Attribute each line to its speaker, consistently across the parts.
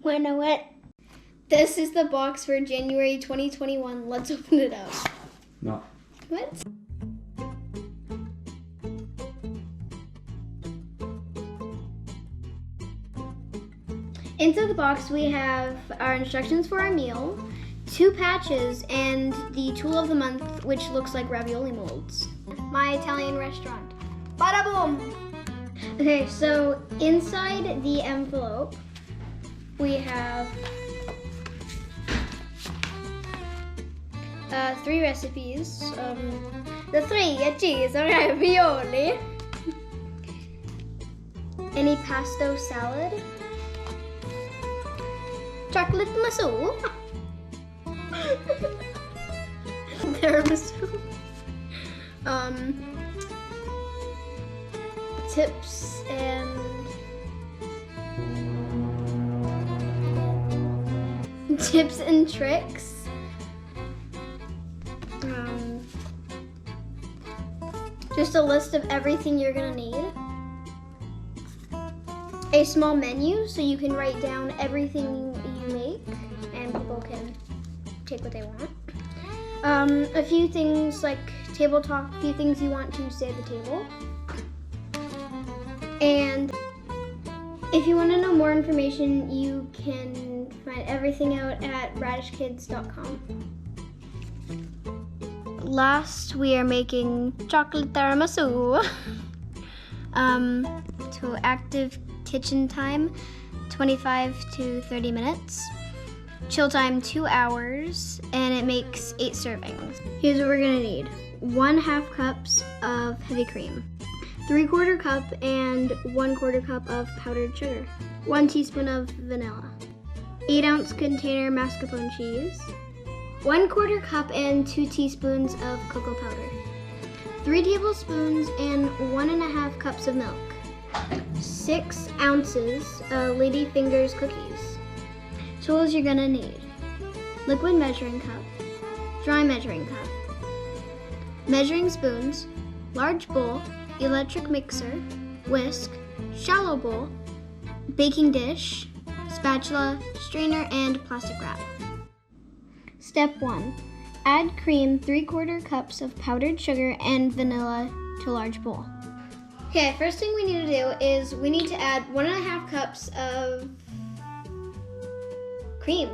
Speaker 1: Wanna know what? This is the box for January 2021. Let's open it up.
Speaker 2: No.
Speaker 1: What? Inside the box, we have our instructions for our meal, 2 patches, and the tool of the month, which looks like ravioli molds. My Italian restaurant. Bada boom! Okay, so inside the envelope, we have 3 recipes. The 3 cheese ravioli. Any pesto salad. Chocolate tiramisu. Tiramisu. Tips and tricks. Just a list of everything you're gonna need. A small menu so you can write down everything you make and people can take what they want. A few things like table talk, a few things you want to say at the table. And if you want to know more information, you can find everything out at Raddishkids.com. Last, we are making chocolate tiramisu. So active kitchen time, 25 to 30 minutes. Chill time, 2 hours, and it makes 8 servings. Here's what we're gonna need. 1/2 cups of heavy cream, 3/4 cup and 1/4 cup of powdered sugar, 1 teaspoon of vanilla, 8-ounce container mascarpone cheese, 1/4 cup and 2 teaspoons of cocoa powder, 3 tablespoons and 1.5 cups of milk, 6 ounces of Lady Fingers cookies. Tools you're gonna need: liquid measuring cup, dry measuring cup, measuring spoons, large bowl, electric mixer, whisk, shallow bowl, baking dish, spatula, strainer, and plastic wrap. Step 1. Add cream, 3/4 cups of powdered sugar and vanilla to large bowl. Okay, first thing we need to do is we need to add 1.5 cups of cream.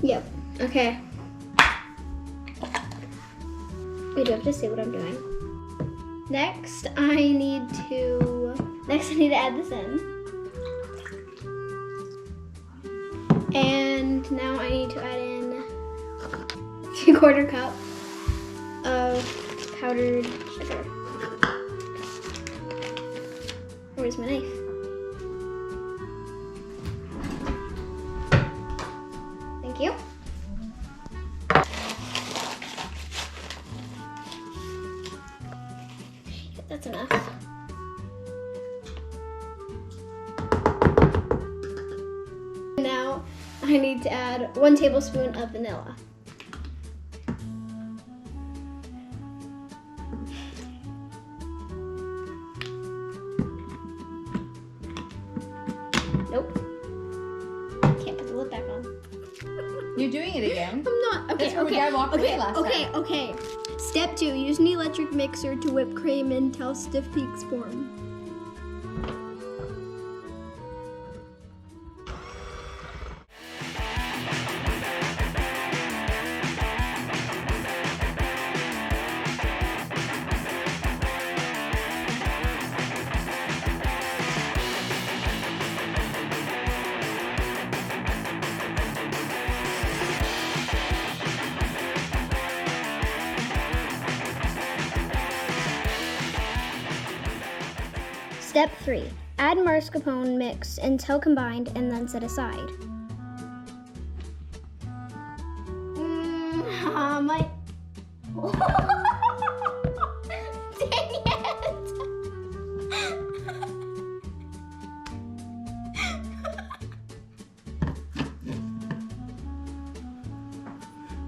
Speaker 1: Yep, okay. I do have to say what I'm doing. Next, I need to add this in. And now I need to add in 3/4 cup of powdered sugar. Where's my knife? Thank you. That's enough. Now I need to add 1 tablespoon of vanilla. Nope. Can't put the lid back on.
Speaker 3: You're doing it again.
Speaker 1: I'm not. Okay,
Speaker 3: That's where we got walked away last time.
Speaker 1: Okay. Step 2. Use an electric mixer to whip cream until stiff peaks form. Step 3. Add mascarpone mix until combined and then set aside. My... Dang it!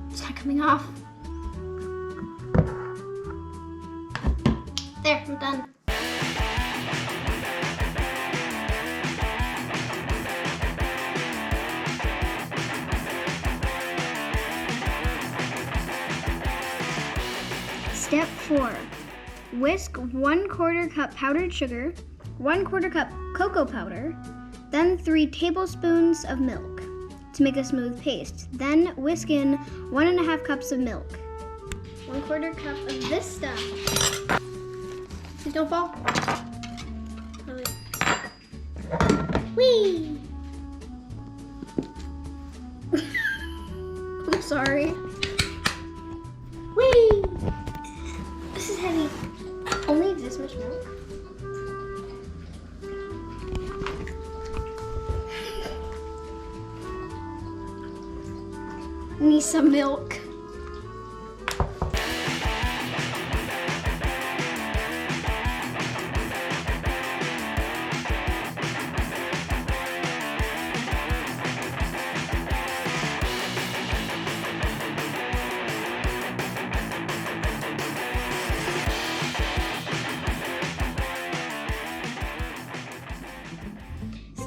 Speaker 1: It's not coming off. There, I'm done. Step 4. Whisk 1/4 cup powdered sugar, 1/4 cup cocoa powder, then 3 tablespoons of milk to make a smooth paste. Then whisk in 1.5 cups of milk. 1/4 cup of this stuff. Please don't fall. Whee! I'm sorry. Whee! This is heavy. Only this much milk. Need some milk.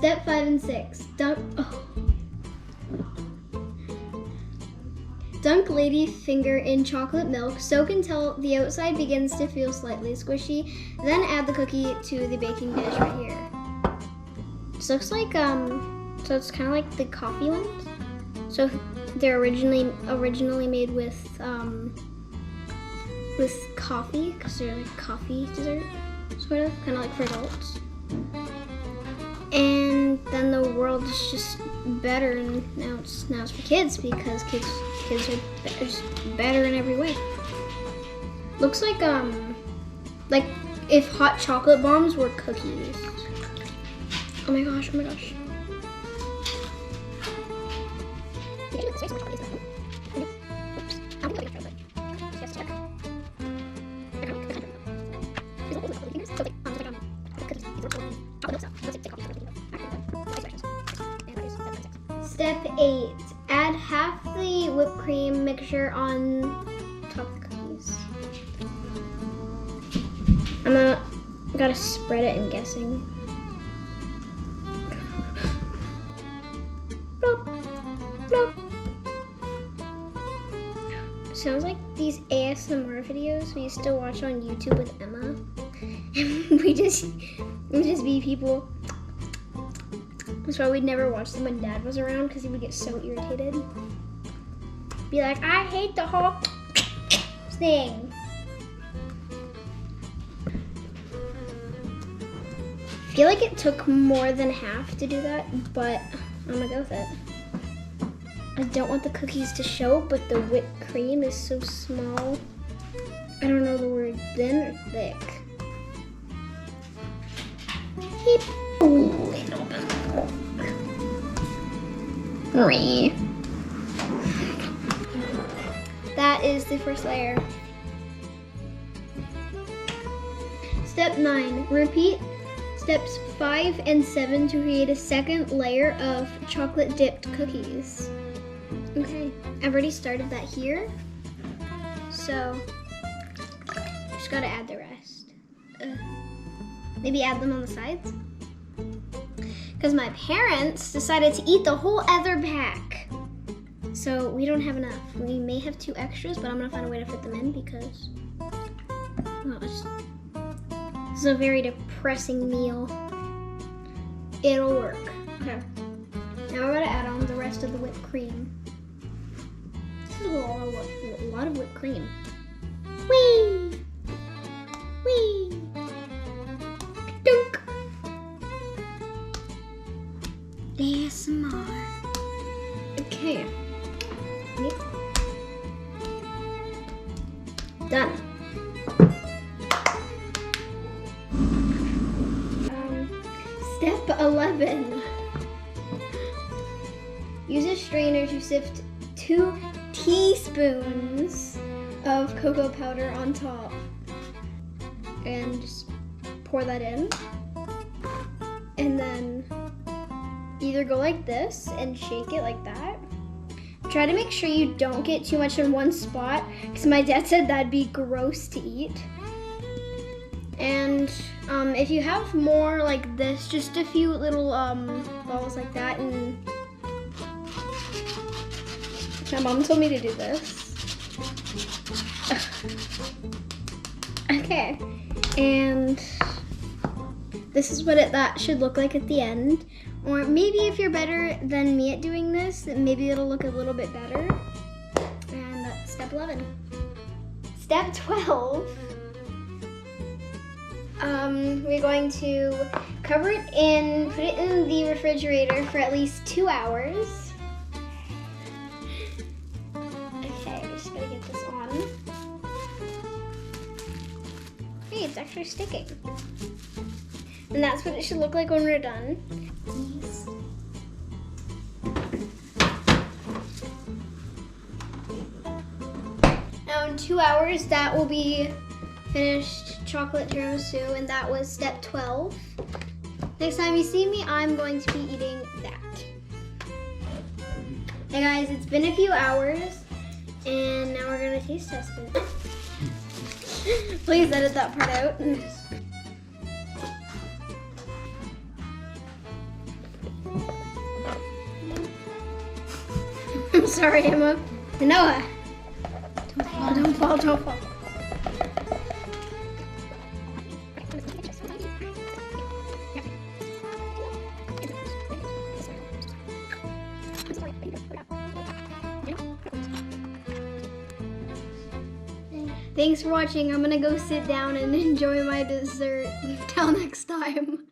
Speaker 1: Step 5 and 6. Dunk lady finger in chocolate milk. Soak until the outside begins to feel slightly squishy. Then add the cookie to the baking dish right here. This looks like so it's kind of like the coffee ones. So they're originally made with coffee, because they're like coffee dessert, sort of, kind of like for adults. And then the world is just better, and now it's for kids, because kids are just better in every way. Looks like if hot chocolate bombs were cookies. Oh my gosh, oh my gosh. Step 8. Add half the whipped cream mixture on top of the cookies. Gotta spread it, I'm guessing. Plop, plop. Sounds like these ASMR videos we used to watch on YouTube with Emma. we just be people. That's why we'd never watch them when Dad was around, because he would get so irritated. Be like, I hate the whole thing. I feel like it took more than half to do that, but I'm gonna go with it. I don't want the cookies to show, but the whipped cream is so small. I don't know the word, thin or thick. That is the first layer. Step 9. Repeat steps 5 and 7 to create a second layer of chocolate dipped cookies. Okay, I've already started that here, so just gotta add the rest. Maybe add them on the sides, because my parents decided to eat the whole other pack, so we don't have enough. We may have 2 extras, but I'm gonna find a way to fit them in, because this is a very depressing meal. It'll work. Okay, now we're gonna add on the rest of the whipped cream. This is a lot of whipped cream. Whee! Whee! Dunk! ASMR. Okay. Yep. Done. Step 11. Use a strainer to sift 2 teaspoons of cocoa powder on top. And just pour that in. And then either go like this and shake it like that. Try to make sure you don't get too much in one spot, because my dad said that'd be gross to eat. And if you have more like this, just a few little balls like that, and my mom told me to do this. Okay, and this is what that should look like at the end. Or maybe if you're better than me at doing this, then maybe it'll look a little bit better. And that's step 11. Step 12. We're going to cover it in, put it in the refrigerator for at least 2 hours. Okay, I'm just gonna get this on. Hey, it's actually sticking. And that's what it should look like when we're done. Now in 2 hours, that will be finished chocolate tiramisu, and that was step 12. Next time you see me, I'm going to be eating that. Hey guys, it's been a few hours, and now we're gonna taste test it. Please edit that part out. I'm sorry, Emma. Noah. Don't fall, don't fall. Thanks for watching. I'm gonna go sit down and enjoy my dessert. Till next time.